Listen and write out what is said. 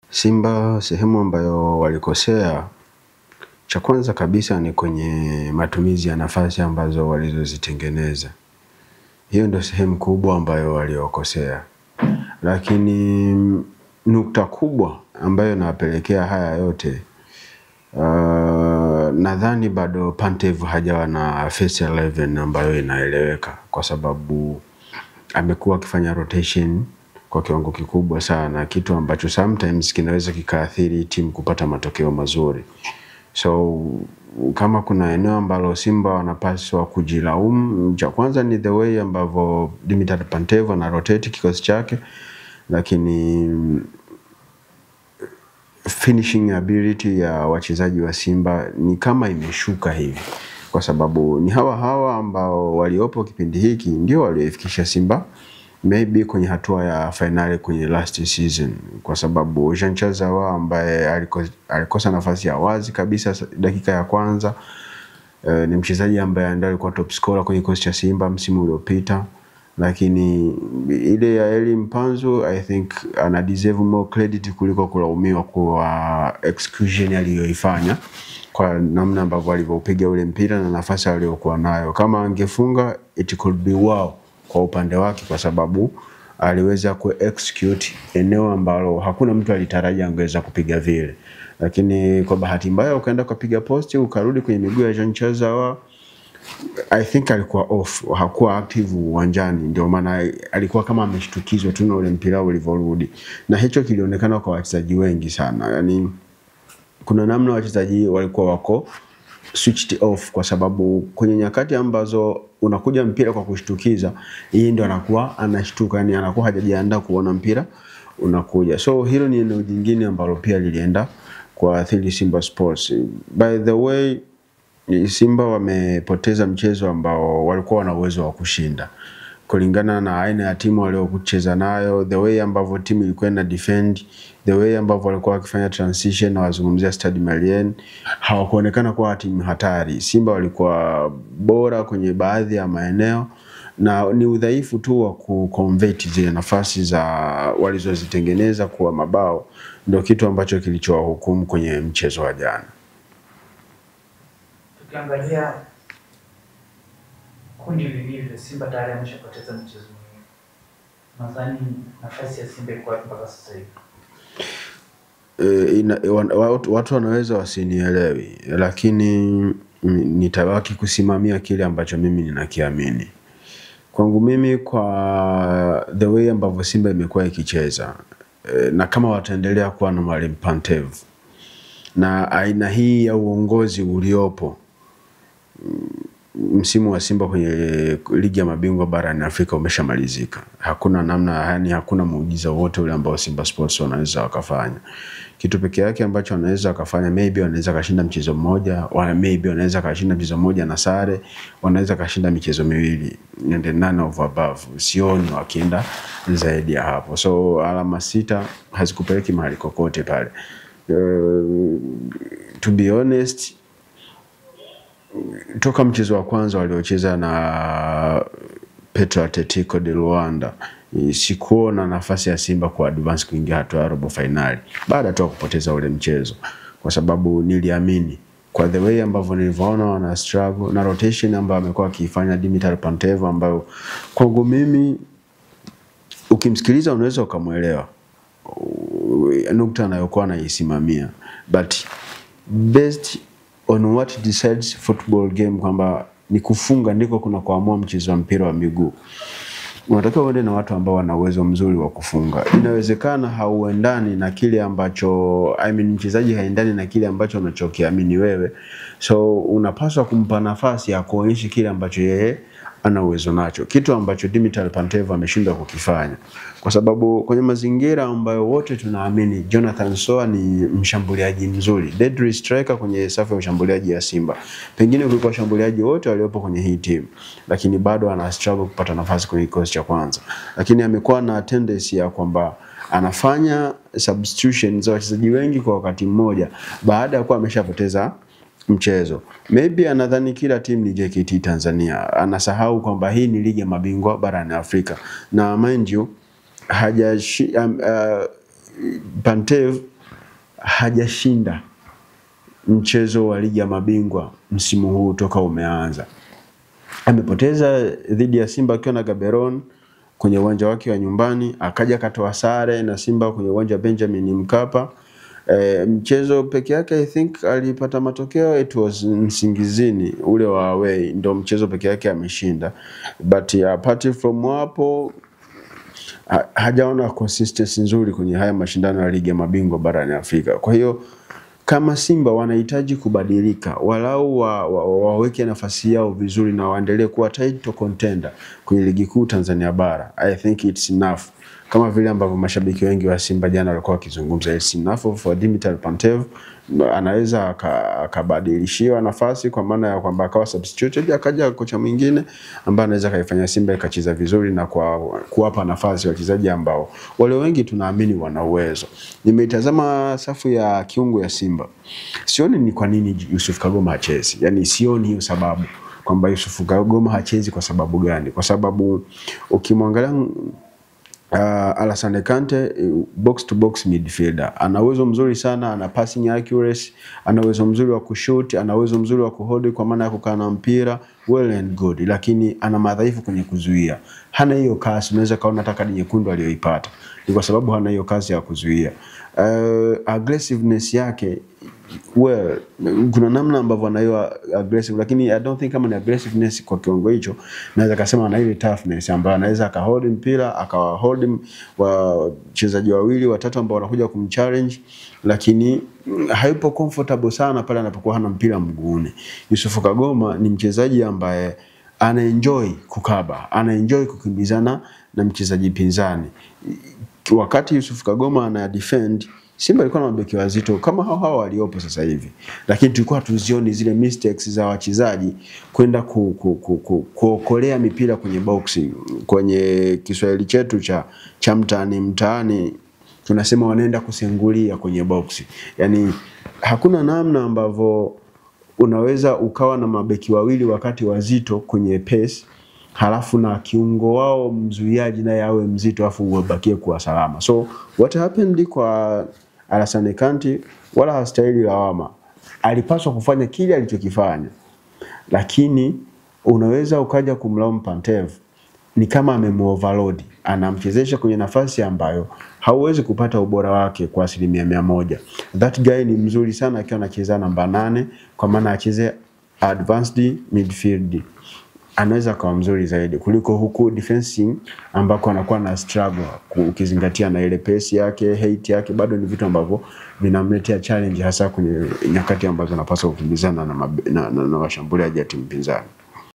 Simba sehemu ambayo walikosea, cha kwanza kabisa ni kwenye matumizi ya nafasi ambazo walizozitengeneza. Hiyo ndio sehemu kubwa ambayo waliokosea. Lakini nukta kubwa ambayo inawapelekea haya yote, nadhani bado Pantev hajawa na first 11 ambayo inaeleweka, kwa sababu amekuwa akifanya rotation kwa kiwango kikubwa sana, kitu ambacho sometimes kinaweza kikaathiri timu kupata matokeo mazuri. So kama kuna eneo ambalo Simba wanapaswa kujilaumu, cha kwanza ni the way ambavyo Dimitar Pantev ana rotate kikosi chake, lakini finishing ability ya wachezaji wa Simba ni kama imeshuka hivi, kwa sababu ni hawa ambao waliopo kipindi hiki ndio walioifikisha Simba maybe kwenye hatua ya finali kwenye last season, kwa sababu Jean Chazawa ambaye alikosa nafasi ya wazi kabisa dakika ya kwanza, ni mchezaji ambaye ndio alikuwa top scorer kwenye kikosi cha Simba msimu uliopita. Lakini ile ya Eli Mpanzu, I think ana deserve more credit kuliko kulaumiwa kwa execution aliyoifanya, kwa namna ambavyo alivyopiga ule mpira na nafasi aliyokuwa nayo. Kama angefunga it could be wow kwa upande wake, kwa sababu aliweza ku-execute eneo ambalo hakuna mtu alitarajia angeweza kupiga vile. Lakini kwa bahati mbaya ukaenda kupiga posti ukarudi kwenye miguu ya Jean Chazawa, I think alikuwa off, hakuwa active uwanjani, ndio maana alikuwa kama ameshtukizwa tu na ule mpira ulivyorudi. Na hicho kilionekana kwa wachezaji wengi sana. Yaani kuna namna wachezaji walikuwa wako switched off, kwa sababu kwenye nyakati ambazo unakuja mpira kwa kushtukiza, yeye ndio anakuwa anashtuka, yani anakuwa hajajiandaa kuona mpira unakuja. So hilo ni eneo jingine ambalo pia lilienda kwa athiri Simba Sports. By the way, Simba wamepoteza mchezo ambao walikuwa wana uwezo wa kushinda, kulingana na aina ya timu waliokucheza nayo, the way ambavyo timu ilikuwa ina defend, the way ambavyo walikuwa wakifanya transition, na wazungumzia Stade Malien, hawakuonekana kuwa timu hatari. Simba walikuwa bora kwenye baadhi ya maeneo, na ni udhaifu tu wa kuconvert zile nafasi za walizozitengeneza kuwa mabao, ndio kitu ambacho kilichowahukumu kwenye mchezo wa jana. Tukiangalia kundi lilivyo, Simba tayari ameshapoteza mchezo mwingine. Nadhani nafasi ya Simba iko mpaka sasa hivi. Watu wanaweza wasinielewi, lakini nitabaki kusimamia kile ambacho mimi ninakiamini. Kwangu mimi, kwa the way ambavyo Simba imekuwa ikicheza, na kama wataendelea kuwa na Mwalimu Pantev na aina hii ya uongozi uliopo, msimu wa Simba kwenye ligi ya mabingwa barani Afrika umeshamalizika. Hakuna namna, yani hakuna muujiza wote ule ambao Simba Sports wanaweza wakafanya. Kitu pekee yake ambacho wanaweza wakafanya, maybe wanaweza kashinda mchezo mmoja, maybe wanaweza kashinda mchezo mmoja na sare, wanaweza kashinda michezo miwili, and none of above. Sioni wakienda zaidi ya hapo. So alama 6 hazikupeleki mahali kokote pale. To be honest, toka mchezo wa kwanza waliocheza na Petro Atletico de Luanda, sikuona nafasi ya Simba kwa advance kuingia hatua ya robo finali baada tu kupoteza ule mchezo, kwa sababu niliamini kwa the way ambavyo nilivyoona wana struggle na rotation ambayo amekuwa akifanya Dimitar Pantev, ambayo kwangu mimi ukimsikiliza unaweza ukamuelewa nukta anayokuwa anaisimamia, but based on what decides football game, kwamba ni kufunga ndiko kuna kuamua mchezo wa mpira wa miguu, unataka uende na watu ambao wana uwezo mzuri wa kufunga. Inawezekana hauendani na kile ambacho mchezaji haendani na kile ambacho unachokiamini wewe, so unapaswa kumpa nafasi ya kuonyesha kile ambacho yeye ana uwezo nacho, kitu ambacho Dimitar Pantev ameshindwa kukifanya, kwa sababu kwenye mazingira ambayo wote tunaamini Jonathan Soa ni mshambuliaji mzuri, deadly striker kwenye safu ya ushambuliaji ya Simba, pengine kuliko washambuliaji wote waliopo kwenye hii team, lakini bado ana struggle kupata nafasi kwenye kikosi cha kwanza. Lakini amekuwa na tendency ya kwamba anafanya substitution za wachezaji wengi kwa wakati mmoja baada ya kuwa ameshapoteza mchezo. Maybe anadhani kila timu ni JKT Tanzania, anasahau kwamba hii ni ligi ya mabingwa barani Afrika. Na mind you, Pantev hajashinda mchezo wa ligi ya mabingwa msimu huu toka umeanza. Amepoteza dhidi ya Simba akiwa na Gaborone kwenye uwanja wake wa nyumbani, akaja katoa sare na Simba kwenye uwanja wa Benjamin Mkapa. Mchezo peke yake I think alipata matokeo, it was Nsingizini ule wa away, ndio mchezo peke yake ameshinda. But apart from hapo hajaona consistency nzuri kwenye haya mashindano ya ligi ya mabingwa barani Afrika. Kwa hiyo kama Simba wanahitaji kubadilika, walau waweke nafasi yao vizuri na waendelee kuwa title contender kwenye ligi kuu Tanzania bara, I think it's enough. Kama vile ambavyo mashabiki wengi wa Simba jana walikuwa wakizungumza, it's enough for Dimitar Pantev. Anaweza akabadilishiwa nafasi kwa maana ya kwamba akawa substituted, akaja kocha mwingine ambaye anaweza kaifanya Simba ikacheza vizuri na kuwapa nafasi wachezaji ambao wale wengi tunaamini wana uwezo. Nimeitazama safu ya kiungo ya Simba, sioni ni kwa nini Yusuf Kagoma hachezi. Yani sioni hiyo sababu kwamba Yusuf Kagoma hachezi kwa sababu gani. Kwa sababu ukimwangalia Alassane Kante box to box midfielder, ana uwezo mzuri sana, ana passing accuracy, ana uwezo mzuri wa kushoot, ana uwezo mzuri wa kuhold kwa maana ya kukaa na mpira, well and good, lakini ana madhaifu kwenye kuzuia. Hana hiyo kasi, unaweza kaona hata kadi nyekundu aliyoipata ni kwa sababu hana hiyo kasi ya kuzuia. Aggressiveness yake, well, kuna namna ambavyo anayo aggressive, lakini I don't think kama ni aggressiveness kwa kiwango hicho. Naweza kusema ana ile toughness ambayo anaweza akahold mpira, akahold wachezaji wawili watatu ambao wanakuja kumchallenge, lakini hayupo comfortable sana pale anapokuwa hana mpira mguuni. Yusuf Kagoma ni mchezaji ambaye anaenjoy kukaba, anaenjoy kukimbizana na mchezaji pinzani. Wakati Yusuf Kagoma ana defend, Simba ilikuwa na mabeki wazito kama hao waliopo sasa hivi, lakini tulikuwa tuzioni zile mistakes za wachezaji kwenda kuokolea mipira kwenye box. Kwenye Kiswahili chetu cha mtaani tunasema wanaenda kusengulia kwenye box. Yani hakuna namna ambavyo unaweza ukawa na mabeki wawili wakati wazito kwenye pace, halafu na kiungo wao mzuiaji naye awe mzito afu ubakie kwa salama. So what happened kwa Alassane Kante wala hastahili lawama. Alipaswa kufanya kile alichokifanya. Lakini unaweza ukaja kumlaumu Pantev, ni kama amemoverload, anamchezesha kwenye nafasi ambayo hauwezi kupata ubora wake kwa 100%. That guy ni mzuri sana akiwa anacheza namba 8 kwa maana acheze advanced midfield. Anaweza kuwa mzuri zaidi kuliko huku defensing ambako anakuwa na struggle, ukizingatia na ile pace yake, height yake, bado ni vitu ambavyo vinamletea challenge hasa kwenye nyakati ambazo anapaswa kukimbizana na washambuliaji wa timu pinzani.